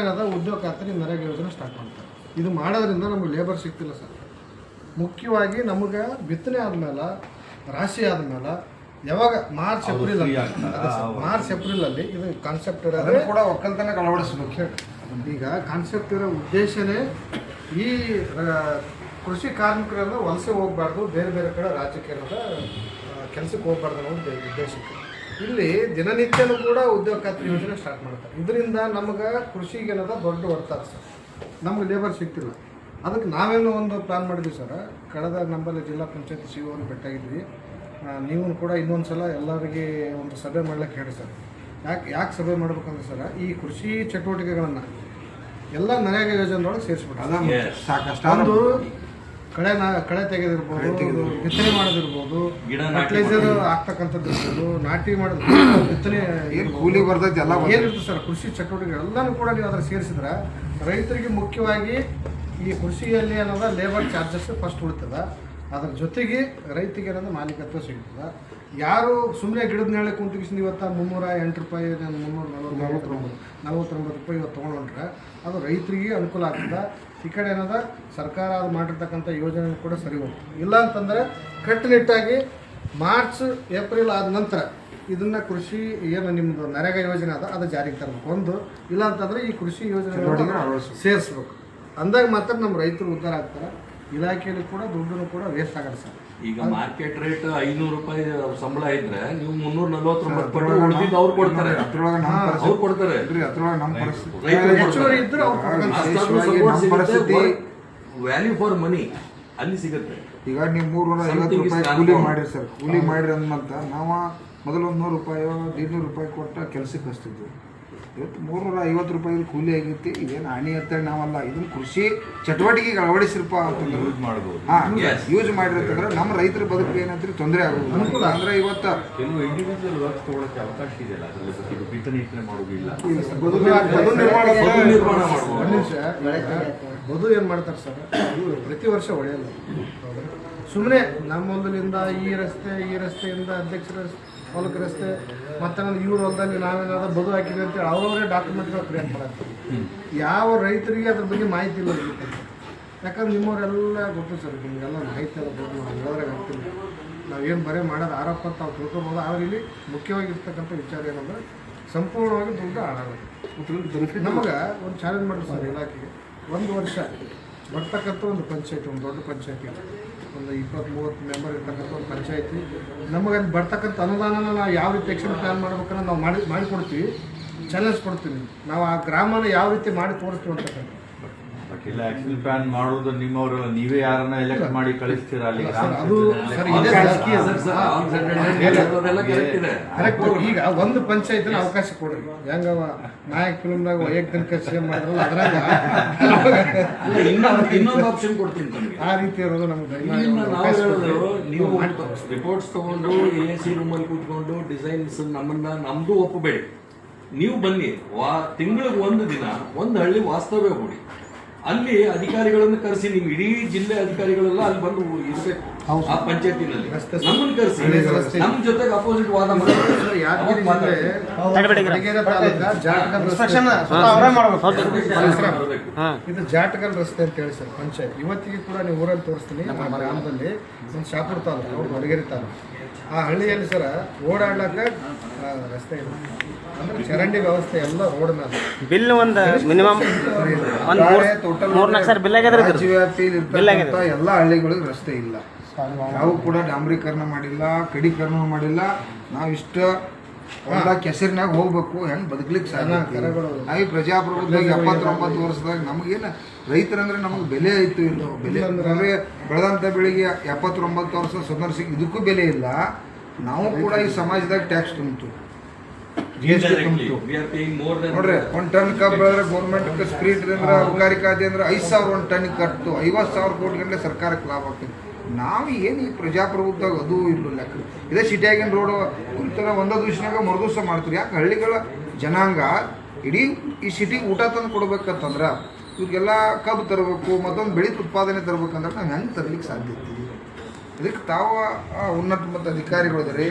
ಏನಾದ ಉದ್ಯೋಗ ಖಾತ್ರಿ ನರೇಗಾ ಯೋಜನೆ ಸ್ಟಾರ್ಟ್ ಮಾಡ್ತಾರೆ. ಇದು ಮಾಡೋದ್ರಿಂದ ನಮಗೆ ಲೇಬರ್ ಸಿಗ್ತಿಲ್ಲ ಸರ್. ಮುಖ್ಯವಾಗಿ ನಮಗೆ ಬಿತ್ತನೆ ಆದಮೇಲೆ ರಾಶಿ ಆದಮೇಲೆ ಯಾವಾಗ ಮಾರ್ಚ್ ಏಪ್ರಿಲಲ್ಲಿ ಇದು ಕಾನ್ಸೆಪ್ಟ್ ಇರೋದು ಕೂಡ ಒಕ್ಕಲ್ತನಕ್ಕೆ ಅಳವಡಿಸ್ಬೇಕು. ಈಗ ಕಾನ್ಸೆಪ್ಟ್ ಇರೋ ಉದ್ದೇಶನೇ ಈ ಕೃಷಿ ಕಾರ್ಮಿಕರೆಲ್ಲ ವಲಸೆ ಹೋಗಬಾರ್ದು, ಬೇರೆ ಬೇರೆ ಕಡೆ ರಾಜ್ಯಕ್ಕೆ ಕೆಲಸಕ್ಕೆ ಹೋಗ್ಬಾರ್ದು ಅನ್ನೋ ಉದ್ದೇಶಕ್ಕೆ ಇಲ್ಲಿ ದಿನನಿತ್ಯನೂ ಕೂಡ ಉದ್ಯೋಗ ಖಾತ್ರಿ ಯೋಜನೆ ಸ್ಟಾರ್ಟ್ ಮಾಡ್ತಾರೆ. ಇದರಿಂದ ನಮಗೆ ಕೃಷಿಗೆ ಏನದ ದೊಡ್ಡ ಹೊಡ್ತಾರೆ ಸರ್. ನಮ್ಗೆ ಲೇಬರ್ ಸಿಗ್ತಿಲ್ಲ. ಅದಕ್ಕೆ ನಾವೇನೋ ಒಂದು ಪ್ಲ್ಯಾನ್ ಮಾಡಿದ್ವಿ ಸರ್. ಕಳೆದ ನಮ್ಮಲ್ಲಿ ಜಿಲ್ಲಾ ಪಂಚಾಯತ್ ಸಿಒನ ಭೇಟಿಯಾಗಿದ್ವಿ. ನೀವು ಕೂಡ ಇನ್ನೊಂದು ಸಲ ಎಲ್ಲರಿಗೆ ಒಂದು ಸಭೆ ಮಾಡ್ಲಿಕ್ಕೆ ಹೇಳಿ ಸರ್. ಯಾಕೆ ಸಭೆ ಮಾಡ್ಬೇಕಂದ್ರೆ ಸರ್, ಈ ಕೃಷಿ ಚಟುವಟಿಕೆಗಳನ್ನು ಎಲ್ಲ ನರೇಗಾ ಯೋಜನೆದೊಳಗೆ ಸೇರಿಸ್ಬಿಟ್ಟು ಸಾಕಷ್ಟು ಒಂದು ಕಳೆ ತೆಗೆದಿರ್ಬೋದು, ಬಿತ್ತನೆ ಮಾಡೋದಿರ್ಬೋದು, ಫರ್ಟಿಲೈಸರ್ ಹಾಕ್ತಕ್ಕಂಥದ್ದು ಇರ್ಬೋದು, ನಾಟಿ ಮಾಡೋದು, ಬಿತ್ತನೆ ಕೂಲಿ ಬರ್ತೈತೆ ಎಲ್ಲ ಏನಿರ್ತದೆ ಸರ್. ಕೃಷಿ ಚಟುವಟಿಕೆ ಎಲ್ಲನೂ ಕೂಡ ನೀವು ಅದನ್ನು ಸೇರಿಸಿದ್ರೆ ರೈತರಿಗೆ ಮುಖ್ಯವಾಗಿ ಈ ಕೃಷಿಯಲ್ಲಿ ಅನ್ನೋದ ಲೇಬರ್ ಚಾರ್ಜಸ್ ಫಸ್ಟ್ ಉಳಿತದ. ಅದ್ರ ಜೊತೆಗೆ ರೈತಿಗೆ ಅನ್ನೋದು ಮಾಲೀಕತ್ವ ಸಿಗ್ತದೆ. ಯಾರು ಸುಮ್ಮನೆ ಗಿಡದ ನೆರಳೆ ಕುಂತಿಗಿಸಿದ ಇವತ್ತು 308 ರೂಪಾಯಿ, 349 ರೂಪಾಯಿ ಇವತ್ತು ತೊಗೊಂಡ್ರೆ ಅದು ರೈತರಿಗೆ ಅನುಕೂಲ ಆಗ್ತದೆ. ಈ ಕಡೆ ಏನದ ಸರ್ಕಾರ ಅದು ಮಾಡಿರ್ತಕ್ಕಂಥ ಯೋಜನೆ ಕೂಡ ಸರಿ ಹೋಗ್ತದೆ. ಇಲ್ಲ ಅಂತಂದರೆ ಕಟ್ಟುನಿಟ್ಟಾಗಿ ಮಾರ್ಚ್ ಏಪ್ರಿಲ್ ಆದ ನಂತರ ಇದನ್ನು ಕೃಷಿ ಏನು ನಿಮ್ಮದು ನರೇಗಾ ಯೋಜನೆ ಅದ ಅದು ಜಾರಿಗೆ ತರಬೇಕು ಒಂದು. ಇಲ್ಲ ಅಂತಂದರೆ ಈ ಕೃಷಿ ಯೋಜನೆ ಸೇರಿಸ್ಬೇಕು. ಅಂದಾಗ ಮಾತ್ರ ನಮ್ಮ ರೈತರು ಉದ್ಧಾರ ಆಗ್ತಾರೆ. ಇಲಾಖೆಯಲ್ಲಿ ಕೂಡ ದುಡ್ಡು ಕೂಡ ವೇಸ್ಟ್ ಆಗಲ್ಲ ಸರ್. ಈಗ ಮಾರ್ಕೆಟ್ ರೇಟ್ 500 ರೂಪಾಯಿ ಸಂಬಳ ಇದ್ರೆ ನೀವು 349 ಪಟ್ಟು ಉಳಿದಿದ್ದು ಅವ್ರು ಕೊಡ್ತಾರೆ. ಅವ್ರು ಕೊಡ್ತಾರೆ. ವ್ಯಾಲ್ಯೂ ಫಾರ್ ಮನಿ ಅಲ್ಲಿ ಸಿಗುತ್ತೆ. ಈಗ ನೀವು 350 ರೂಪಾಯಿ ಕೂಲಿ ಮಾಡಿರಿ ಸರ್. ಕೂಲಿ ಮಾಡಿರಿ ಅಂದ್ಮಂತ ನಾವು ಮೊದಲು 100 ರೂಪಾಯಿ 150 ರೂಪಾಯಿ ಕೊಟ್ಟ ಕೆಲಸಕ್ಕೆ ಹಚ್ತಿದ್ವಿ. ಇವತ್ತು 350 ರೂಪಾಯಿ ಕೂಲಿ ಆಗೈತಿ. ಇದೇನು ಹಾನಿ ಅಂತೇಳಿ ನಾವಲ್ಲ, ಇದನ್ನ ಕೃಷಿ ಚಟುವಟಿಕೆಗೆ ಅಳವಡಿಸಿರಪ್ಪ ಅಂತಂದ್ರೆ ಯೂಸ್ ಮಾಡಿರ್ತಂದ್ರೆ ನಮ್ಮ ರೈತರ ಬದುಕಿಗೆ ಏನಂದ್ರೆ ತೊಂದರೆ ಆಗೋದು ಅನುಕೂಲ. ಅಂದ್ರೆ ಇವತ್ತು ಕೆಲವು ಇಂಡಿವಿಜುವಲ್ ವರ್ಕ್ ತಗೊಳ್ಳೋಕೆ ಅವಕಾಶ ಇದೆಯಲ್ಲ, ಅದರಲ್ಲಿ ಬಿತ್ತನೆ ಮಾಡೋದಿಲ್ಲ, ಬದು ಏನು ಮಾಡ್ತಾರೆ ಸರ್, ಪ್ರತಿ ವರ್ಷ ಹೊಳೆಯಲ್ಲ. ಸುಮ್ಮನೆ ನಮ್ಮ ಹೊಲದಿಂದ ಈ ರಸ್ತೆಯಿಂದ ಅಧ್ಯಕ್ಷರ ಹೊಲಕ್ಕೆ ರಸ್ತೆ ಮತ್ತು ಇವ್ರ ಹೊಲದಲ್ಲಿ ನಾವೇನಾದ್ರೂ ಬದು ಹಾಕಿದ್ವಿ ಅಂತೇಳಿ ಅವರವರೇ ಡಾಕ್ಯುಮೆಂಟ್ಗಳು ಕ್ರಿಯೇಟ್ ಮಾಡ್ತಾರೆ. ಯಾವ ರೈತರಿಗೆ ಅದ್ರ ಬಗ್ಗೆ ಮಾಹಿತಿ ಇಲ್ಲ ಇರುತ್ತೆ. ಯಾಕಂದ್ರೆ ನಿಮ್ಮವರೆಲ್ಲ ಗೊತ್ತು ಸರ್, ನಿಮಗೆಲ್ಲ ಮಾಹಿತಿ ಎಲ್ಲ ದೊಡ್ಡ ಹೇಳೋದ್ರಾಗ ಆಗ್ತಿಲ್ಲ. ನಾವೇನು ಬರೀ ಮಾಡೋದು ಆರೋಪ ಅಂತ ನಾವು ತಿಳ್ಕೊಬೋದು. ಆದ್ರೆ ಇಲ್ಲಿ ಮುಖ್ಯವಾಗಿರ್ತಕ್ಕಂಥ ವಿಚಾರ ಏನಂದ್ರೆ ಸಂಪೂರ್ಣವಾಗಿ ದುಡ್ಡು ಆಡೋದು. ನಮಗೆ ಒಂದು ಚಾಲೆಂಜ್ ಮಾಡಿದ್ರು ಸರ್ ಇಲಾಖೆಗೆ. 1 ವರ್ಷ ಬರ್ತಕ್ಕಂಥ ಒಂದು ಪಂಚಾಯತಿ, ಒಂದು ದೊಡ್ಡ ಪಂಚಾಯತಿ, ಒಂದು 20-30 ಮೆಂಬರ್ ಇರ್ತಕ್ಕಂಥ ಒಂದು ಪಂಚಾಯತಿ, ನಮಗೆ ಅಲ್ಲಿ ಬರ್ತಕ್ಕಂಥ ಅನುದಾನನ ನಾವು ಯಾವ ರೀತಿ ಆ್ಯಕ್ಷನ್ ಪ್ಲ್ಯಾನ್ ಮಾಡ್ಬೇಕನ್ನ ನಾವು ಮಾಡಿಕೊಡ್ತೀವಿ. ಚಾಲೆಂಜ್ ಕೊಡ್ತೀವಿ. ನಾವು ಆ ಗ್ರಾಮನ ಯಾವ ರೀತಿ ಮಾಡಿ ತೋರಿಸ್ತೀವಿ ಅಂತಕ್ಕಂಥ. ಇಲ್ಲ ಆಕ್ಷನ್ ಪ್ಲಾನ್ ಮಾಡೋದು ನಿಮ್ಮವರೆಲ್ಲ ನೀವೇ ಯಾರನ್ನ ಎಲೆಕ್ಟ್ ಮಾಡಿ ಕಳಿಸ್ತೀರಾ ಅಲ್ಲಿ? ಅದು ಕರೆಕ್ಟ್. ಈಗ ಒಂದು ಪಂಚಾಯತ್ನ ಅವಕಾಶ ಕೊಡ್ರಿ. ಹೆಂಗವ ನಾಯಕ್ ಫಿಲ್ಮ್ದಾಗ ವೈಯಕ್ತಿಕ ಸಿಎಂ ಮಾಡಿದ್ರಲ್ಲ ಅದ್ರಾಗ ಇನ್ನೊಂದು ಆಪ್ಷನ್ ಕೊಡ್ತೀನಿ. ಆ ರೀತಿ ಇರೋದು ನಮ್ಗೆ ನೀವು ರಿಪೋರ್ಟ್ಸ್ ತಗೊಂಡು AC ರೂಮಲ್ಲಿ ಕೂತ್ಕೊಂಡು ಡಿಸೈನ್ಸ್ ನಮ್ದು ಒಪ್ಪಬೇಡಿ. ನೀವು ಬನ್ನಿ, ತಿಂಗಳಿಗೆ 1 ದಿನ ಒಂದು ಹಳ್ಳಿ ವಾಸ್ತವ್ಯ ಕೊಡಿ. ಅಲ್ಲಿ ಅಧಿಕಾರಿಗಳನ್ನು ಕರೆಸಿ, ನೀವು ಇಡೀ ಜಿಲ್ಲೆ ಅಧಿಕಾರಿಗಳೆಲ್ಲ ಅಲ್ಲಿ ಬಂದು ಇರ್ಬೇಕು ಆ ಪಂಚಾಯತಿನಲ್ಲಿ. ನಮ್ಮನ್ನು ಕರೆಸಿ ನಮ್ಮ ಜೊತೆಗೆ ಅಪೋಸಿಟ್ ವಾದ ಮಾಡಿ. ಇದು ಜಾಟಗಲ್ ರಸ್ತೆ ಅಂತ ಹೇಳಿ ಸರ್ ಪಂಚಾಯತ್. ಇವತ್ತಿಗೆ ಕೂಡ ನೀವು ಊರಲ್ಲಿ ತೋರಿಸ್ತೀನಿ. ನಮ್ಮ ಗ್ರಾಮದಲ್ಲಿ ಒಂದು ಶಾಪುರ ತಾಲೂಕು, ಅವ್ರು ಹೊರಗೇರಿ ತಾಲೂಕು, ಆ ಹಳ್ಳಿಯಲ್ಲಿ ಸರ ಓಡಾಡ್ಲಕ್ಕ ರಸ್ತೆ ಇಲ್ಲ. ಅಂದ್ರೆ ಚರಂಡಿ ವ್ಯವಸ್ಥೆ ಎಲ್ಲ ರೋಡ್ ಮೇಲೆ. ಬಿಲ್ ಒಂದು ಮಿನಿಮಮ್ ರಾಜ್ಯವ್ಯಾಪಿರ್ತಕ್ಕಂಥ ಎಲ್ಲ ಹಳ್ಳಿಗಳಿಗೆ ರಸ್ತೆ ಇಲ್ಲ. ನಾವು ಕೂಡ ಡಾಂಬರೀಕರಣ ಮಾಡಿಲ್ಲ, ಕಡೀಕರಣ ಮಾಡಿಲ್ಲ. ನಾವಿಷ್ಟ ಹೊಲ ಕೆಸರಿನಾಗ ಹೋಗ್ಬೇಕು, ಹೆಂಗೆ ಬದುಕಲಿಕ್ಕೆ ಸಾಧ್ಯ? ನಾವು ಪ್ರಜಾಪ್ರಭುತ್ವ 79 ವರ್ಷದಾಗ ನಮಗೇನು ರೈತರಂದ್ರೆ ನಮಗೆ ಬೆಲೆ ಆಯ್ತು ಇಲ್ಲ? ಬೆಲೆ ಅಂದರೆ ಬೆಳೆದಂಥ ಬೆಳೆಗೆ 79 ವರ್ಷ ಸ್ವತಂತ್ರ ಇದಕ್ಕೂ ಬೆಲೆ ಇಲ್ಲ. ನಾವು ಕೂಡ ಈ ಸಮಾಜದಾಗ ಟ್ಯಾಕ್ಸ್ ತುಂಬಿತು. ನೋಡ್ರಿ, 1 ಟನ್ ಕಬ್ಬು ಬೆಳೆದ್ರೆ ಗೌರ್ಮೆಂಟ್ ಸ್ಪ್ರೀಟ್ ಅಂದ್ರೆ ಅಬಕಾರಿ ಖಾತೆ ಅಂದ್ರೆ 5,000 1 ಟನ್ನಿಗೆ ಕಟ್ಟು 50,000 ಕೋಟಿ ಗಂಟೆ ಸರ್ಕಾರಕ್ಕೆ ಲಾಭ ಆಗ್ತದೆ. ನಾವು ಏನು ಈ ಪ್ರಜಾಪ್ರಭುತ್ವ ಅದು ಇಲ್ಲ ಲೆಕ್ಕ. ಇದೇ ಸಿಟಿಯಾಗಿನ ರೋಡು ಕುರಿತಾಗ ಒಂದೇ ದಿವಸನಾಗ ಮರುದಿವಸ ಮಾಡ್ತೀವಿ. ಯಾಕೆ ಹಳ್ಳಿಗಳ ಜನಾಂಗ ಇಡೀ ಈ ಸಿಟಿಗೆ ಊಟ ತಂದು ಕೊಡ್ಬೇಕಂತಂದ್ರೆ ಇವ್ರಿಗೆಲ್ಲ ಕಬ್ಬು ತರಬೇಕು, ಮತ್ತೊಂದು ಬೆಳೆ ಉತ್ಪಾದನೆ ತರಬೇಕಂದ್ರೆ ನಾವು ಹೆಂಗೆ ತರಲಿಕ್ಕೆ ಸಾಧ್ಯ ಇರ್ತೀವಿ? ಇದಕ್ಕೆ ತಾವು ಉನ್ನತ ಮತ್ತು ಅಧಿಕಾರಿಗಳು ಇದ್ದಾರೆ,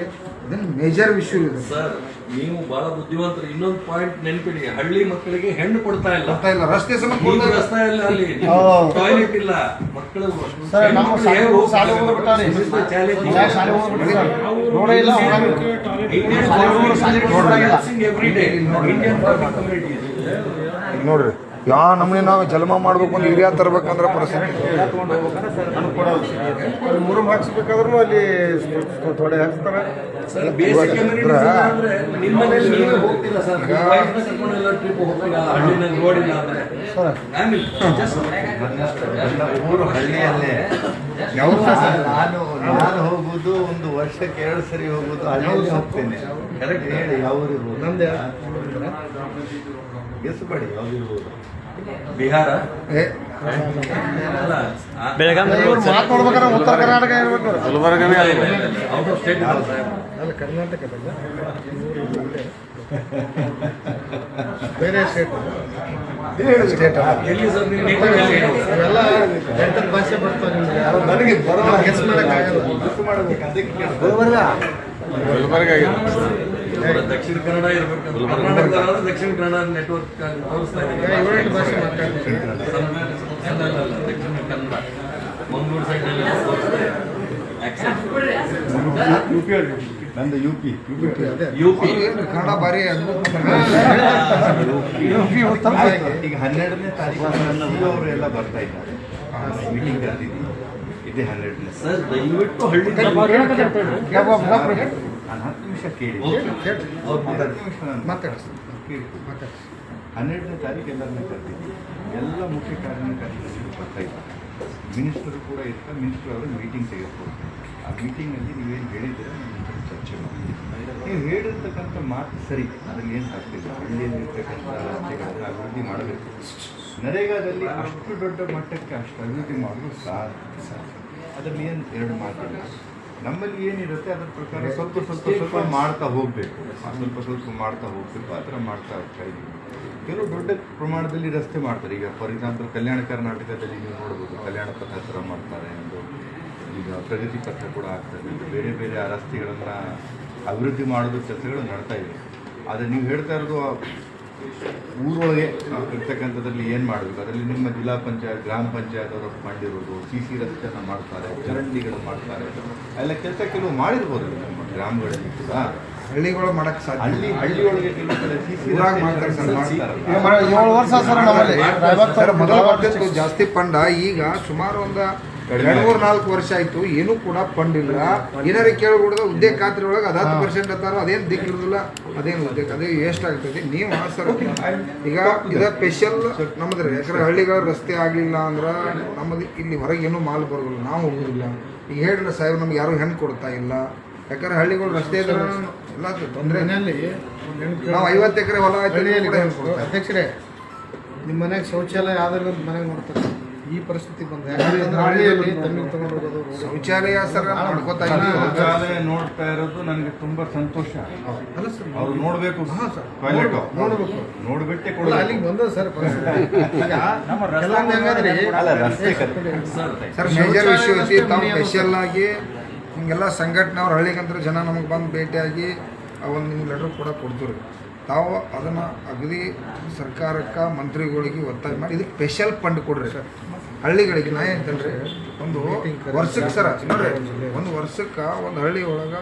ಇದನ್ನು ಮೇಜರ್ ವಿಷಯ ಇದೆ. ಸರ್ ನೀವು ಬಹಳ ಬುದ್ಧಿವಂತರು. ಇನ್ನೊಂದು ಪಾಯಿಂಟ್ ನೆನಪಿಡಿ, ಹಳ್ಳಿ ಮಕ್ಕಳಿಗೆ ಹೆಣ್ಣು ಕೊಡ್ತಾ ಇಲ್ಲ. ಗೊತ್ತಾ ಇಲ್ಲ, ರಸ್ತೆ ಸಮಸ್ಯೆ ನೀವು ರಸ್ತೆ ಇಲ್ಲ, ಅಲ್ಲಿ ಟಾಯ್ಲೆಟ್ ಇಲ್ಲ, ಮಕ್ಕಳು ಸರ್ ನಮ್ಮ ಶಾಲೆ ಹೋಗ್ಬಿಟ್ಟಾರೆ, ಶಾಲೆ ಹೋಗ್ಬಿಟ್ಟಾರೆ, ರೋಡೇ ಇಲ್ಲ, ನೋಡ್ರಿ ಯಾವ ನಮ್ಮನೆ ನಾವು ಜನ್ಮ ಮಾಡ್ಬೇಕು ಅಂತ ಹಿರಿಯ ತರ್ಬೇಕಂದ್ರೆ ಪರಿಸ್ಥಿತಿ ಮೂರು ಹಾಕ್ಸ್ಬೇಕಾದ್ರೂ ಅಲ್ಲಿ ಥೋಡೆ ಹಾಕ್ತಾರೆ. ಸರ್ ಬೇಸಿಕ್ ನಿಮ್ಮನೇಲಿ ನೀವೇ ಹೋಗ್ತಿಲ್ಲ ಸರ್, ಟ್ರಿಪ್ ಹೋಗ್ತೀಗ ಹಳ್ಳಿನಲ್ಲಿ ರೋಡ್ ಇಲ್ಲ ಅಂದ್ರೆ ಊರು ಹಳ್ಳಿಯಲ್ಲೇ ನಾನು ಹೋಗುದು ಒಂದು ವರ್ಷಕ್ಕೆ 2 ಸರಿ ಹೋಗುದು ಹಳ್ಳಿಯಲ್ಲಿ ಹೋಗ್ತೇನೆ. ಕರೆಕ್ಟ್ ಹೇಳಿ ಯಾವ ಊರಿರ್ಬೋದು? ನಮ್ದು ಗೆಸ್ಬೇಡಿ ಯಾವ್ದಿರ್ಬೋದು. ಬಿಹಾರ ಬೆಳಗಾವಿ ಮಾತಾಡ್ಬೇಕಾದ್ರೆ ಉತ್ತರ ಕರ್ನಾಟಕ ಇರ್ಬೇಕು, ಔಟ್ ಆಫ್ ಸ್ಟೇಟ್ ಅಲ್ಲ ಕರ್ನಾಟಕದಲ್ಲ, ಬೇರೆ ಸ್ಟೇಟ್ ಸ್ಟೇಟ್ ಎಲ್ಲಿ ಸರ್ ನೀವು ಇವೆಲ್ಲ ಎಂಟು ಭಾಷೆ ಬರ್ತಾವೆ ನಿಮಗೆ, ನನಗೆ ಗೆಸ್ ಮಾಡೋಕ್ಕಾಗಲ್ಲ. ದಕ್ಷಿಣ ಕನ್ನಡ ಇರ್ಬೇಕು, ಕರ್ನಾಟಕದ ದಕ್ಷಿಣ ಕನ್ನಡ ನೆಟ್ವರ್ಕ್ ತೋರಿಸ್ತಾ ಇದ್ದೀವಿ. 7 ಭಾಷೆ ಮಾತಾಡ್ತೀವಿ. ದಕ್ಷಿಣ ಕನ್ನಡ ಮಂಗಳೂರು ಸೈಡ್ನಲ್ಲಿ ತೋರಿಸ್ತಾ ಇದೆ. ನಂದು UP. ಯುಪಿ ಕನ್ನಡ ಭಾರಿ ಈಗ 12ನೇ ತಾರೀಕು ಅವರು ಎಲ್ಲ ಬರ್ತಾ ಇದ್ದಾರೆ, ಮೀಟಿಂಗ್ ಕರೆದಿದ್ದೀನಿ. ಇದೇ 12ನೇ. ಸರ್ ದಯವಿಟ್ಟು ಹಳ್ಳಿ ನಾನು 10 ನಿಮಿಷ ಕೇಳಿ, 10 ನಿಮಿಷ ನಾನು ಕೇಳ್ತೀನಿ. 12ನೇ ತಾರೀಕು ಎಲ್ಲರನ್ನ ಕರೆದಿದ್ದೀನಿ. ಎಲ್ಲ ಮುಖ್ಯ ಕಾರ್ಯಕಾರಿಗಳು ಬರ್ತಾ ಇದ್ದಾರೆ, ಮಿನಿಸ್ಟರು ಕೂಡ ಇರ್ತಾರೆ. ಮಿನಿಸ್ಟರ್ ಅವರು ಮೀಟಿಂಗ್ ತೆಗೆದುಕೊಳ್ತಾರೆ. ಆ ಮೀಟಿಂಗಲ್ಲಿ ನೀವೇನು ಹೇಳಿದ್ದೀರ ನನ್ನ ಚರ್ಚೆ ಮಾಡಿ. ನೀವು ಹೇಳಿರ್ತಕ್ಕಂಥ ಮಾತು ಸರಿ, ಅದರಲ್ಲಿ ಏನು ಆಗ್ತಿಲ್ಲ. ಹಳ್ಳಿಯಲ್ಲಿರ್ತಕ್ಕಂಥ ರಸ್ತೆಗಳನ್ನು ಅಭಿವೃದ್ಧಿ ಮಾಡಬೇಕು. ನರೇಗಾದಲ್ಲಿ ಅಷ್ಟು ದೊಡ್ಡ ಮಟ್ಟಕ್ಕೆ ಅಷ್ಟು ಅಭಿವೃದ್ಧಿ ಮಾಡಲು ಸಾಧ್ಯ. ಅದರಲ್ಲಿ ಏನು 2 ಮಾತಿಲ್ಲ. ನಮ್ಮಲ್ಲಿ ಏನಿರುತ್ತೆ ಅದರ ಪ್ರಕಾರ ಸ್ವಲ್ಪ ಮಾಡ್ತಾ ಹೋಗಬೇಕು, ಸ್ವಲ್ಪ ಮಾಡ್ತಾ ಹೋಗಬೇಕು. ಆ ಥರ ಮಾಡ್ತಾ ಹೋಗ್ತಾ ಇದ್ದೀವಿ. ಕೆಲವು ದೊಡ್ಡ ಪ್ರಮಾಣದಲ್ಲಿ ರಸ್ತೆ ಮಾಡ್ತಾರೆ. ಈಗ ಫಾರ್ ಎಕ್ಸಾಂಪಲ್ ಕಲ್ಯಾಣ ಕರ್ನಾಟಕದಲ್ಲಿ ನೀವು ನೋಡ್ಬೋದು, ಕಲ್ಯಾಣ ಪಥ ಥರ ಮಾಡ್ತಾರೆ. ಒಂದು ಈಗ ಪ್ರಗತಿ ಪಥ ಕೂಡ ಆಗ್ತದೆ. ಬೇರೆ ಬೇರೆ ಆ ರಸ್ತೆಗಳನ್ನು ಅಭಿವೃದ್ಧಿ ಮಾಡೋದು ಕೆಲಸಗಳು ನಡ್ತಾ ಇದೆ. ಆದರೆ ನೀವು ಹೇಳ್ತಾ ಇರೋದು ಊರೊಳಗೆ ಇರ್ತಕ್ಕಂಥದ್ರಲ್ಲಿ ಏನು ಮಾಡಬೇಕು, ಅದರಲ್ಲಿ ನಿಮ್ಮ ಜಿಲ್ಲಾ ಪಂಚಾಯತ್, ಗ್ರಾಮ ಪಂಚಾಯತ್ ಅವರು ಫಂಡ್ ಇರೋದು, CC ರಸ್ತೆಯನ್ನು ಮಾಡ್ತಾರೆ, ಚರಂಡಿಗಳು ಮಾಡ್ತಾರೆ, ಎಲ್ಲ ಕೆಲಸ ಕೆಲವು ಮಾಡಿರ್ಬೋದು ನಮ್ಮ ಗ್ರಾಮಗಳಲ್ಲಿ ಕೂಡ. ಹಳ್ಳಿಗಳು ಮಾಡಕ್ಕೆ ಸಾಧ್ಯ. ಹಳ್ಳಿಯೊಳಗೆ ಕೆಲವು ಕಡೆ CC ಊರಾಗ ಮಾಡ್ತಾರೆ ಸರ್, ಮಾಡ್ತಾರೆ. 7 ವರ್ಷ ಸರ್ ನಮ್ಮಲ್ಲಿ ಸರ್ ಮೊದಲ ಬರ್ತಿತ್ತು ಜಾಸ್ತಿ ಫಂಡ. ಈಗ ಸುಮಾರು ಒಂದು 2-4 ವರ್ಷ ಆಯ್ತು, ಏನೂ ಕೂಡ ಫಂಡ್ ಇಲ್ಲ. ಏನಾರು ಕೇಳ್ಬಿಡೋದು ಉದ್ಯೋಗ ಖಾತ್ರಿ ಒಳಗೆ 10% ಅತ್ತಾರ, ಅದೇನು ದಿಕ್ಕಿರೋದಿಲ್ಲ, ಅದೇನು ಉದ್ಯೋಗ, ಅದೇ ವೇಸ್ಟ್ ಆಗ್ತದೆ. ನೀವು ಸರ್ ಈಗ ಇದ ಸ್ಪೆಷಲ್ ನಮ್ಮದ್ರಿ, ಯಾಕಂದ್ರೆ ಹಳ್ಳಿಗಳ ರಸ್ತೆ ಆಗಲಿಲ್ಲ ಅಂದ್ರೆ ನಮ್ಮದು ಇಲ್ಲಿ ಹೊರಗೆ ಏನೂ ಮಾಲ್ ಬರೋದಿಲ್ಲ, ನಾವು ಹೋಗೋದಿಲ್ಲ. ಈಗ ಹೇಳಿದ್ರೆ ಸಾಹೇಬ್ ನಮ್ಗೆ ಯಾರೂ ಹೆಣ್ಣು ಕೊಡ್ತಾ ಇಲ್ಲ. ಯಾಕಂದ್ರೆ ಹಳ್ಳಿಗಳು ರಸ್ತೆ ಇದ್ರೆ ಎಲ್ಲ ತೊಂದರೆ. ನಾವು 50 ಎಕರೆ ಹೊಲ ಆಯ್ತು, ಅಧ್ಯಕ್ಷರೇ ನಿಮ್ಮ ಮನೆಗೆ ಶೌಚಾಲಯ ಯಾವ್ದಾದ್ರು ಒಂದು ಮನೆಗೆ ನೋಡ್ತಾರೆ. ಈ ಪರಿಸ್ಥಿತಿ ಬಂದ್ರೆ ತಮ್ಮಿಗೆ ತಗೊಂಡು ಹೋಗೋದು ಶೌಚಾಲಯ ಸರ್ ಮಾಡ್ಕೋತಾ ಇಲ್ಲ. ಶೌಚಾಲಯ ನೋಡ್ತಾ ಇರೋದು ನನಗೆ ತುಂಬಾ ಸಂತೋಷ. ಅಲ್ಲ ಸರ್, ಅವ್ರು ನೋಡ್ಬೇಕು, ನೋಡ್ಬೇಕು, ನೋಡ್ಬಿಟ್ಟೆ ಅಲ್ಲ ಅಲ್ಲಿಗೆ ಬಂದದ ಸರ್ ಕೆಲವೊಂದು ಹೆಂಗಾದ್ರಿ ಸರ್ ಮೇಜರ್ ವಿಷಯ ಐತಿ. ತಾವು ಸ್ಪೆಷಲ್ ಆಗಿ ಹಿಂಗೆಲ್ಲ ಸಂಘಟನೆಯವ್ರು ಹಳ್ಳಿಗಂತರ ಜನ ನಮಗೆ ಬಂದು ಭೇಟಿಯಾಗಿ ಒಂದು ನಿಮ್ಗೆ ಲೆಟ್ರ್ ಕೂಡ ಕೊಡ್ತೀವಿ. ತಾವು ಅದನ್ನು ಅಗದಿ ಸರ್ಕಾರಕ್ಕೆ ಮಂತ್ರಿಗಳಿಗೆ ಒತ್ತಾಯ ಮಾಡಿ ಇದಕ್ಕೆ ಸ್ಪೆಷಲ್ ಫಂಡ್ ಕೊಡ್ರಿ ಸರ್ ಹಳ್ಳಿಗಳಿಗೆ. ನಾ ಹೇಳ್ತೇನೆ ಒಂದು ವರ್ಷಕ್ಕೆ ಸರ್ ನೋಡ್ರಿ, ಒಂದು ವರ್ಷಕ್ಕೆ ಒಂದು ಹಳ್ಳಿ ಒಳಗೆ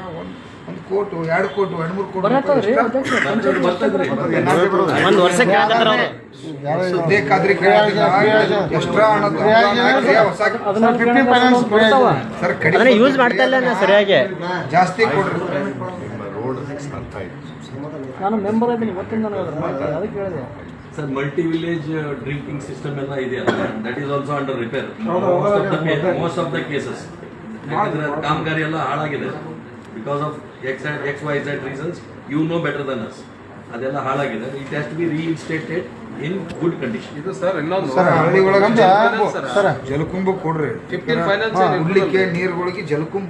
ಒಂದು ಕೋಟು, 2 ಕೋಟು, 2-3 ಕೋಟಿ ಬೇಕಾದ್ರೆ ಎಕ್ಸ್ಟ್ರಾ ಹಣ ಸರ್ ಕಡಿಮೆ ಯೂಸ್ ಮಾಡ್ತಾ ಇಲ್ಲ ಸರಿಯಾಗಿ, ಜಾಸ್ತಿ ಕೊಡ್ರಿ. ರೋಡ್ ಆಗ್ತಾ ಇದೆ. ನಾನು ಮೆಂಬರ್ ಇದ್ದೀನಿ ಗೊತ್ತಿಲ್ಲ ನನಗೆ, ಅದಕ್ಕೆ ಹೇಳಿದೆ sir. Multi village drinking system ಎಲ್ಲ ಇದೆಯಲ್ಲ, that is also under repair most of the cases. ಯಾಕಂದ್ರೆ ಕಾಮಗಾರಿ ಎಲ್ಲ ಹಾಳಾಗಿದೆ because of XYZ reasons. You know better than us. ಅದೆಲ್ಲ ಹಾಳಾಗಿದೆ. It has to be reinstated in good condition. ಇದು sir ಇನ್ನೊಂದು ಸರ್ ಹಳ್ಳಿಯೊಳಗೆ ಸರ್ ಜಲಕುಂಭ ಕೊಡ್ರಿ 15 finance ಏನ್ ಕುಡ್ಲಿಕ್ಕೆ ನೀರುಗಳಿಗೆ ಜಲಕುಂಭ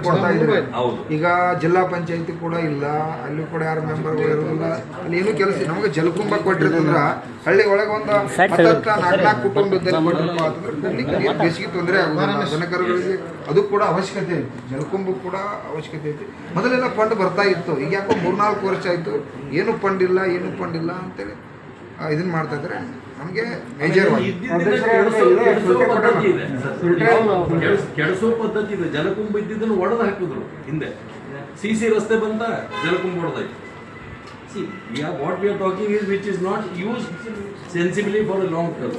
ಕೊಡ್ತಾ ಇದ್ರು. ಹೌದು. ಈಗ ಜಿಲ್ಲಾ ಪಂಚಾಯತಿ ಕೂಡ ಇಲ್ಲ, ಅಲ್ಲಿ ಕೂಡ ಯಾರು ಮೆಂಬರ್ಗಳು ಇರೋದಿಲ್ಲ, ಅಲ್ಲಿ ಏನು ಕೆಲಸ. ನಮಗೆ ಜಲಕುಂಭ ಕೊಟ್ಟಿರ್ತಂದ್ರ ಹಳ್ಳಿ ಒಳಗೆ ಒಂದು 4 ಕುಟುಂಬ ಇದ್ದಲ್ಲಿ ಕೊಟ್ಟಿರಪ್ಪ ಅಂತಂದ್ರೆ ಕುಡ್ಲಿಕ್ಕೆ ನೀರು ಬೇಸಿಗೆ ತೊಂದರೆ ಆಗುದಿಲ್ಲ. ದನಕರುಗಳಿಗೆ ಅದು ಕೂಡ ಅವಶ್ಯಕತೆ ಐತಿ, ಜಲಕುಂಭ ಕೂಡ ಅವಶ್ಯಕತೆ ಐತಿ. ಮೊದಲೆಲ್ಲ ಫಂಡ್ ಬರ್ತಾ ಇತ್ತು, ಈಗ ಯಾಕೋ 3-4 ವರ್ಷ ಆಯ್ತು ಏನು ಫಂಡ್ ಇಲ್ಲ ಅಂತೇಳಿ ಇದನ್ನ ಮಾಡ್ತಾ ಇದ್ರೆ ನಮಗೆ ಮೇಜರ್ ಕೆಡಿಸೋ ಪದ್ಧತಿ ಇದೆ. ಜಲಕುಂಭ ಇದ್ದಿದ್ದನ್ನು ಒಡೆದು ಹಾಕಿದ್ರು ಹಿಂದೆ. CC ರಸ್ತೆ ಬಂತ, ಜಲಕುಂಭ ಹೊಡೆದಾಯ್ತು. See, what we are talking is which is not used sensibly for a long term.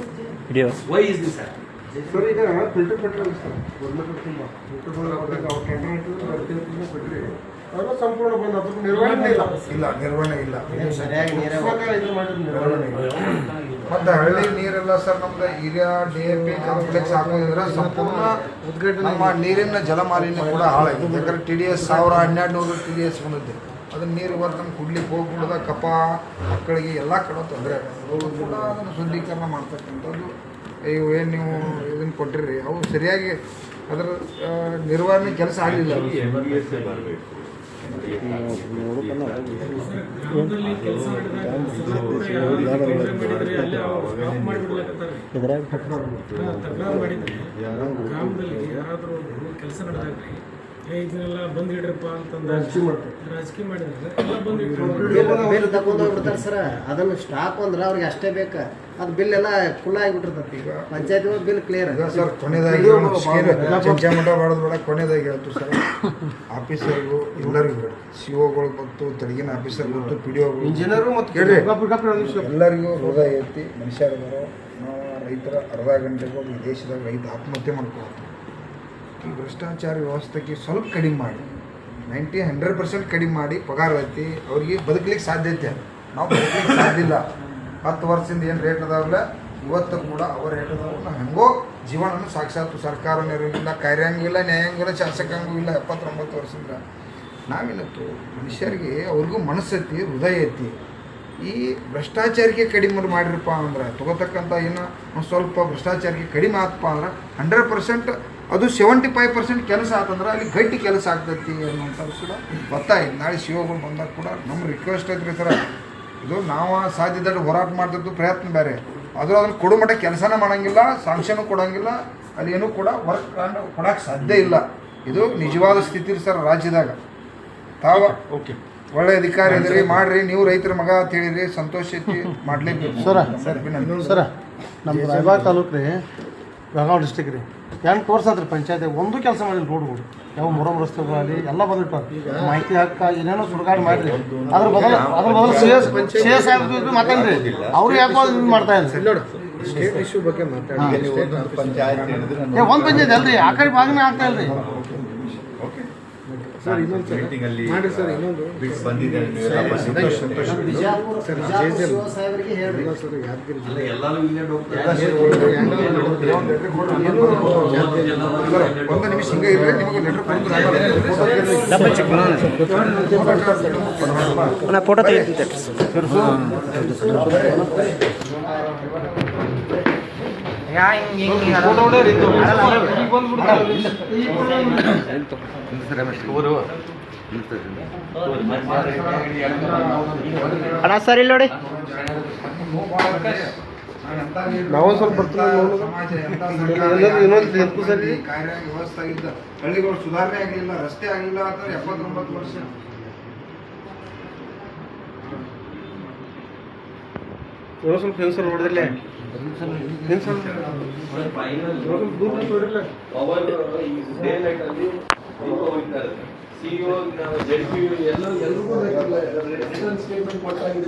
Why is this happening? Sir ಈಗ ಫಿಲ್ಟರ್ ಪೆಟ್ರೋಲ್ ಸರ್ ಗೌರ್ಮೆಂಟ್ ತುಂಬ ಫಿಲ್ಟರ್ ಸಂಪೂರ್ಣ ಬಂದು ಅದ್ರ ನಿರ್ವಹಣೆ ಇಲ್ಲ ನಿರ್ವಹಣೆ ಇಲ್ಲ. ಇದು ಮಾಡಿದ್ರು ನಿರ್ವಹಣೆ ಇಲ್ಲ. ಮತ್ತೆ ಹಳ್ಳಿ ನೀರೆಲ್ಲ ಸರ್ ನಮ್ದು ಹಿರಿಯ DAP ಕಾಂಪ್ಲೆಕ್ಸ್ ಹಾಕೋದಿದ್ರೆ ಸಂಪೂರ್ಣ ನಮ್ಮ ನೀರಿನ ಜಲಮಾಲಿನ್ಯ ಕೂಡ ಹಾಳಾಗಿದೆ. ಯಾಕಂದ್ರೆ TDS 1200 TDS ಬಂದಿದೆ. ಅದನ್ನ ನೀರು ಇವತ್ತು ನಮ್ಗೆ ಕುಡ್ಲಿಕ್ಕೆ ಹೋಗ್ಬಿಡದ ಕಪ ಮಕ್ಕಳಿಗೆ ಎಲ್ಲ ಕಡೆ ತೊಂದರೆ ಆಗೋದು ಕೂಡ ಅದನ್ನು ಶುದ್ಧೀಕರಣ ಮಾಡ್ತಕ್ಕಂಥದ್ದು. ಇವು ಏನು ನೀವು ಇದನ್ನು ಕೊಟ್ಟಿರಿ ಅವು ಸರಿಯಾಗಿ ಅದರ ನಿರ್ವಹಣೆ ಕೆಲಸ ಆಗಲಿಲ್ಲ. ಕೆಲಸ ನಡೆದಾಗ್ರಿ ಇದನ್ನೆಲ್ಲ ಬಂದ್ ಇಡ್ರಪ್ಪ ಅಂತಂದು ರಾಜಕೀಯ ಮಾಡಿದ್ರೆ ಎಲ್ಲ ಬಂದ್ ಬಿಲ್ ತಗೊಂಡೋಗ್ಬಿಡ್ತಾರೆ ಸರ್. ಅದನ್ನು ಸ್ಟಾಕ್ ಅಂದ್ರೆ ಅವ್ರಿಗೆ ಅಷ್ಟೇ ಬೇಕು. ಅದು ಬಿಲ್ ಎಲ್ಲ ಕುಲ್ಲ ಆಗಿಬಿಟ್ಟಿರ್ತೈತಿ. ಈಗ ಪಂಚಾಯತಿ ಬಿಲ್ ಕ್ಲಿಯರ್ ಸರ್. ಕೊನೆಯದಾಗಿ ಚಂಚಾಮಠ ಮಾಡೋದು ಬೇಡ, ಕೊನೆಯದಾಗಿ ಹೇಳ್ತು ಸರ್, ಆಫೀಸರ್ಗೂ ಎಲ್ಲರಿಗೂ COಗಳು ಮತ್ತು ತೆರಿಗಿನ ಆಫೀಸರ್ ಮತ್ತು PDO ಇಂಜಿನಿಯರು ಮತ್ತು ಎಲ್ಲರಿಗೂ ಹೃದಯ ಎತ್ತಿ ಮನುಷ್ಯರಿದ್ದಾರೆ. ನಾವು ರೈತರ ಅರ್ಧ ಗಂಟೆಗೂ ಈ ದೇಶದಾಗ ರೈತ ಆತ್ಮಹತ್ಯೆ ಮಾಡ್ಕೊಳ್ತೀವಿ. ಈ ಭ್ರಷ್ಟಾಚಾರ ವ್ಯವಸ್ಥೆಗೆ ಸ್ವಲ್ಪ ಕಡಿಮೆ ಮಾಡಿ 100% ಕಡಿಮೆ ಮಾಡಿ ಪಗಾರ ಎತ್ತಿ ಅವ್ರಿಗೆ ಬದುಕಲಿಕ್ಕೆ ಸಾಧ್ಯತೆ. ನಾವು ಬದುಕಲಿಕ್ಕೆ ಸಾಧ್ಯ ಇಲ್ಲ. 10 ವರ್ಷದಿಂದ ಏನು ರೇಟ್ ಅದಾವಲ್ಲ ಇವತ್ತು ಕೂಡ ಅವರ ರೇಟ್ ಅದಾವನ್ನ ಹೆಂಗೋ ಜೀವನವನ್ನು ಸಾಕ್ಷಾತ್ ಸರ್ಕಾರ ನೆರವಿಲ್ಲ, ಕಾರ್ಯಾಂಗಿಲ್ಲ, ನ್ಯಾಯಾಂಗಿಲ್ಲ, ಶಾಸಕಾಂಗೂ ಇಲ್ಲ. 79 ವರ್ಷದಿಂದ ನಾವೇನತ್ತು ಮನುಷ್ಯರಿಗೆ ಅವ್ರಿಗೂ ಮನಸ್ಸೆತ್ತಿ ಹೃದಯ ಎತ್ತಿ ಈ ಭ್ರಷ್ಟಾಚಾರಕ್ಕೆ ಕಡಿಮೆ ಮಾಡಿರಪ್ಪ ಅಂದ್ರೆ ತಗೋತಕ್ಕಂಥ ಏನು ಒಂದು ಸ್ವಲ್ಪ ಭ್ರಷ್ಟಾಚಾರಕ್ಕೆ ಕಡಿಮೆ ಆತಪ್ಪ ಅಂದ್ರೆ 100% ಅದು 75% ಕೆಲಸ ಆತಂದ್ರೆ ಅಲ್ಲಿ ಗಟ್ಟಿ ಕೆಲಸ ಆಗ್ತೈತಿ ಅನ್ನೋಂಥದ್ದು ಕೂಡ ಗೊತ್ತಾಯ್ತು. ನಾಳೆ COಗಳು ಬಂದಾಗ ಕೂಡ ನಮ್ಮ ರಿಕ್ವೆಸ್ಟ್ ಐತ್ರಿ ಸರ, ಇದು ನಾವು ಸಾಧ್ಯದಷ್ಟು ಹೋರಾಟ ಮಾಡ್ತಿದ್ದು ಪ್ರಯತ್ನ ಬೇರೆ, ಆದರೂ ಅದನ್ನು ಕೊಡೋ ಮಟ್ಟ ಕೆಲಸನ ಮಾಡೋಂಗಿಲ್ಲ, ಸಾಂಕ್ಷನು ಕೊಡೋಂಗಿಲ್ಲ, ಅಲ್ಲಿ ಏನೂ ಕೂಡ ವರ್ಕ್ ಕೊಡೋಕ್ಕೆ ಸಾಧ್ಯ ಇಲ್ಲ. ಇದು ನಿಜವಾದ ಸ್ಥಿತಿ ಸರ್ ರಾಜ್ಯದಾಗ. ತಾವು ಒಳ್ಳೆ ಅಧಿಕಾರಿ ಇದ್ರಿ, ಮಾಡ್ರಿ. ನೀವು ರೈತರ ಮಗ ಅಂತ ಹೇಳಿರಿ, ಸಂತೋಷ ಐತಿ, ಮಾಡಲೇಬೇಕು ಸರ. ನಮ್ಮ ರಾಯಬಾಗ ತಾಲೂಕು ರೀ, ಬೆಳಗಾವಿ ಡಿಸ್ಟಿಕ್ ರೀ, 8 ವರ್ಷ ಆತ್ರಿ ಪಂಚಾಯತಿ ಒಂದು ಕೆಲಸ ಮಾಡಿಲ್ಲ. ರೋಡ್ಗಳು ಯಾವ ಮೊರಮ್ ರಸ್ತೆಗಳಲ್ಲಿ ಎಲ್ಲ ಬಂದಿಟ್ಟು ಮಾಹಿತಿ ಹಕ್ಕ ಏನೇನೋ ಸುಡುಗಾಡು ಮಾಡಿರಿ. ಅದ್ರ ಬದಲು CS ಮಾತಾಡ್ರಿ, ಅವ್ರು ಯಾಕೋ ಇದು ಮಾಡ್ತಾ ಇದ್ದಾರೆ. ಸ್ಟೇಟ್ ಇಶ್ಯೂ ಬಗ್ಗೆ ಮಾತಾಡಿ. ಒಂದು ಪಂಚಾಯತ್ ಅಲ್ರಿ, ಆ ಕಡೆ ಭಾಗನೇ ಆಗ್ತಾ ಇಲ್ರಿ ಸರ್. ಇನ್ನೊಂದು ಸರ್ ಮಾಡಿ ಸರ್. ಇನ್ನೊಂದು ಬಂದಿದೆ ಸಾಹೇಬರಿಗೆ ಹೇಳ್ರಿ ಸರ್ ಯಾದಗಿರಿ ಅಲ್ಲ, ಎಲ್ಲರೂ ಇಲ್ಲೇ ಹೋಗ್ತಾರೆ. ಒಂದು ನಿಮಿಷ ಹಿಂಗೆ ಇರ್ರಿ, ನಿಮಗೆ ಲೆಟರ್ ಫೋಟೋ ತೆಗಿತೀನಿ. ಅಣ್ಣ ಸರ್ ಇಲ್ಲಿ ನೋಡಿ, ನಾವು ಸ್ವಲ್ಪ ಬರ್ತೀವಿ. ಇನ್ನೊಂದು ಹೆಲ್ಪ್ ಸರ್. ಕಾರ್ಯ ವ್ಯವಸ್ಥೆ ಆಗಿದ್ದ ಹಳ್ಳಿಗಳು ಸುಧಾರಣೆ ಆಗಲಿಲ್ಲ, ರಸ್ತೆ ಆಗಿಲ್ಲ ಅಂತ 79 ವರ್ಷ. ಸ್ವಲ್ಪ ಹೆಂಗಸರು ನೋಡಿದ್ರಲ್ಲೇ CEO, ZPU ಎಲ್ಲರಿಗೂ ರಿಟರ್ನ್ ಸ್ಟೇಟ್ಮೆಂಟ್ ಕೊಟ್ಟಾಗಿದೆ.